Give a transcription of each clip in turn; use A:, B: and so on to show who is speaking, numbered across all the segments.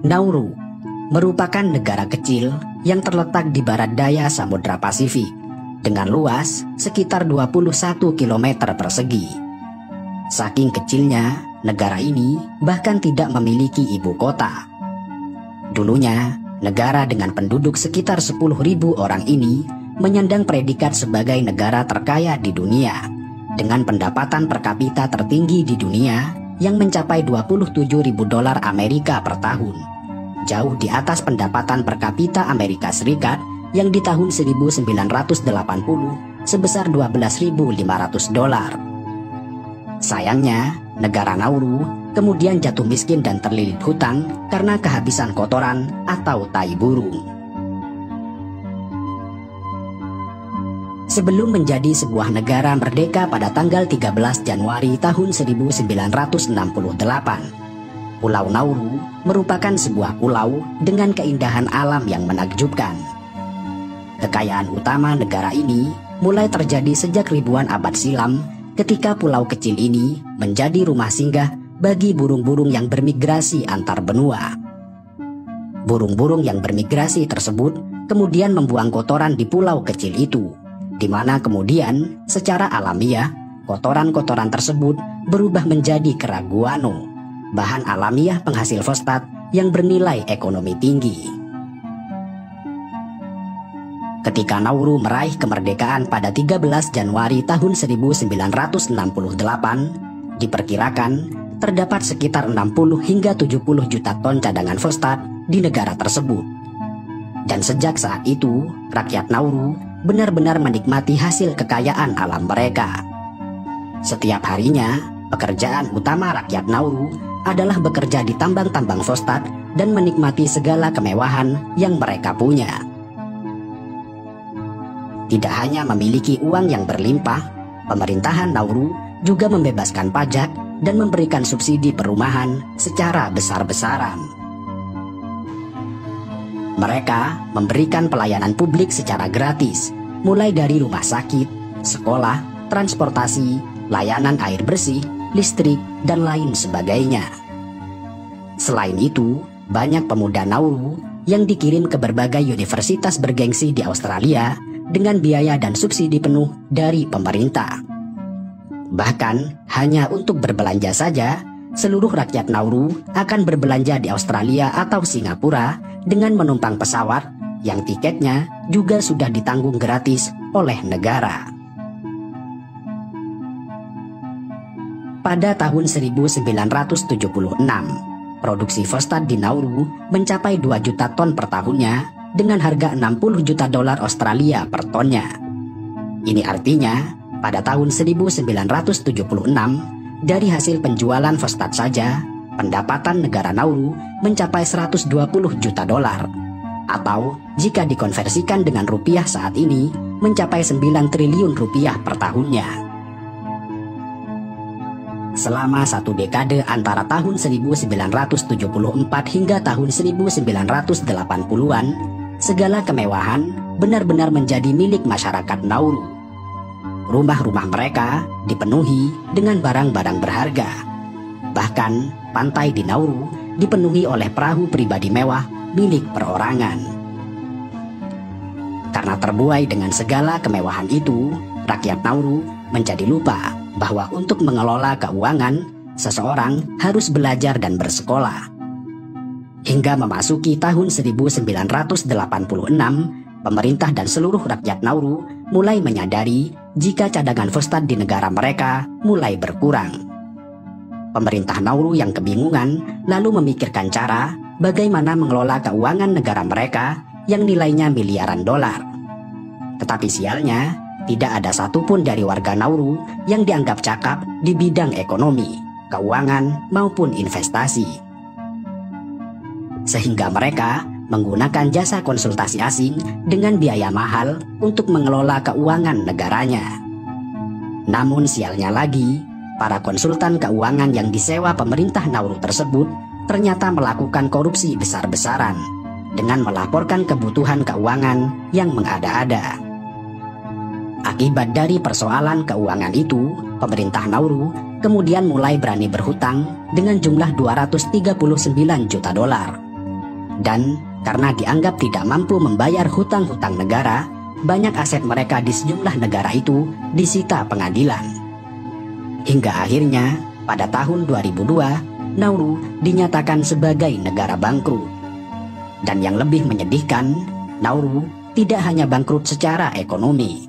A: Nauru merupakan negara kecil yang terletak di barat daya Samudra Pasifik dengan luas sekitar 21 km persegi. Saking kecilnya, negara ini bahkan tidak memiliki ibu kota. Dulunya, negara dengan penduduk sekitar 10.000 orang ini menyandang predikat sebagai negara terkaya di dunia dengan pendapatan per kapita tertinggi di dunia yang mencapai $27.000 Amerika per tahun, jauh di atas pendapatan per kapita Amerika Serikat yang di tahun 1980 sebesar $12.500. Sayangnya, negara Nauru kemudian jatuh miskin dan terlilit hutang karena kehabisan kotoran atau tai burung. Sebelum menjadi sebuah negara merdeka pada tanggal 13 Januari tahun 1968, Pulau Nauru merupakan sebuah pulau dengan keindahan alam yang menakjubkan. Kekayaan utama negara ini mulai terjadi sejak ribuan abad silam ketika pulau kecil ini menjadi rumah singgah bagi burung-burung yang bermigrasi antar benua. Burung-burung yang bermigrasi tersebut kemudian membuang kotoran di pulau kecil itu, di mana kemudian secara alamiah kotoran-kotoran tersebut berubah menjadi kera guano, bahan alamiah penghasil fosfat yang bernilai ekonomi tinggi. Ketika Nauru meraih kemerdekaan pada 13 Januari tahun 1968, diperkirakan terdapat sekitar 60 hingga 70 juta ton cadangan fosfat di negara tersebut. Dan sejak saat itu, rakyat Nauru benar-benar menikmati hasil kekayaan alam mereka. Setiap harinya, pekerjaan utama rakyat Nauru adalah bekerja di tambang-tambang fosfat dan menikmati segala kemewahan yang mereka punya. Tidak hanya memiliki uang yang berlimpah, pemerintahan Nauru juga membebaskan pajak dan memberikan subsidi perumahan secara besar-besaran. Mereka memberikan pelayanan publik secara gratis, mulai dari rumah sakit, sekolah, transportasi, layanan air bersih, listrik, dan lain sebagainya. Selain itu, banyak pemuda Nauru yang dikirim ke berbagai universitas bergengsi di Australia dengan biaya dan subsidi penuh dari pemerintah. Bahkan, hanya untuk berbelanja saja, seluruh rakyat Nauru akan berbelanja di Australia atau Singapura dengan menumpang pesawat yang tiketnya juga sudah ditanggung gratis oleh negara. Pada tahun 1976, produksi fosfat di Nauru mencapai 2 juta ton per tahunnya dengan harga $60 juta Australia per tonnya. Ini artinya, pada tahun 1976, dari hasil penjualan fosfat saja, pendapatan negara Nauru mencapai $120 juta, atau jika dikonversikan dengan rupiah saat ini, mencapai 9 triliun rupiah per tahunnya. Selama satu dekade antara tahun 1974 hingga tahun 1980-an, segala kemewahan benar-benar menjadi milik masyarakat Nauru. Rumah-rumah mereka dipenuhi dengan barang-barang berharga. Bahkan, pantai di Nauru dipenuhi oleh perahu pribadi mewah milik perorangan. Karena terbuai dengan segala kemewahan itu, rakyat Nauru menjadi lupa bahwa untuk mengelola keuangan, seseorang harus belajar dan bersekolah. Hingga memasuki tahun 1986, pemerintah dan seluruh rakyat Nauru mulai menyadari jika cadangan fosfat di negara mereka mulai berkurang. Pemerintah Nauru yang kebingungan lalu memikirkan cara bagaimana mengelola keuangan negara mereka yang nilainya miliaran dolar. Tetapi sialnya, tidak ada satupun dari warga Nauru yang dianggap cakap di bidang ekonomi, keuangan, maupun investasi. Sehingga mereka menggunakan jasa konsultasi asing dengan biaya mahal untuk mengelola keuangan negaranya. Namun sialnya lagi, para konsultan keuangan yang disewa pemerintah Nauru tersebut ternyata melakukan korupsi besar-besaran dengan melaporkan kebutuhan keuangan yang mengada-ada. Akibat dari persoalan keuangan itu, pemerintah Nauru kemudian mulai berani berhutang dengan jumlah $239 juta Dan karena dianggap tidak mampu membayar hutang-hutang negara, banyak aset mereka di sejumlah negara itu disita pengadilan. Hingga akhirnya pada tahun 2002, Nauru dinyatakan sebagai negara bangkrut. Dan yang lebih menyedihkan, Nauru tidak hanya bangkrut secara ekonomi.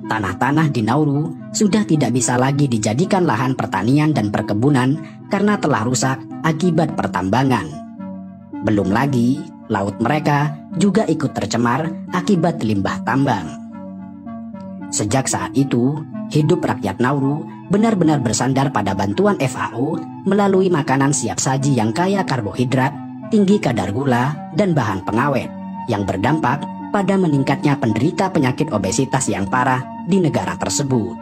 A: Tanah-tanah di Nauru sudah tidak bisa lagi dijadikan lahan pertanian dan perkebunan karena telah rusak akibat pertambangan. Belum lagi, laut mereka juga ikut tercemar akibat limbah tambang. Sejak saat itu, hidup rakyat Nauru benar-benar bersandar pada bantuan FAO melalui makanan siap saji yang kaya karbohidrat, tinggi kadar gula, dan bahan pengawet yang berdampak pada meningkatnya penderita penyakit obesitas yang parah di negara tersebut.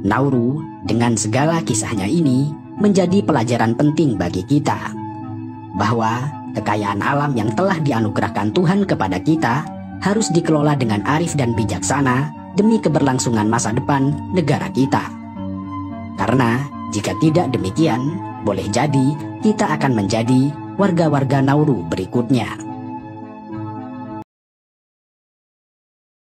A: Nauru dengan segala kisahnya ini menjadi pelajaran penting bagi kita, bahwa kekayaan alam yang telah dianugerahkan Tuhan kepada kita harus dikelola dengan arif dan bijaksana demi keberlangsungan masa depan negara kita. Karena jika tidak demikian, boleh jadi kita akan menjadi warga-warga Nauru berikutnya.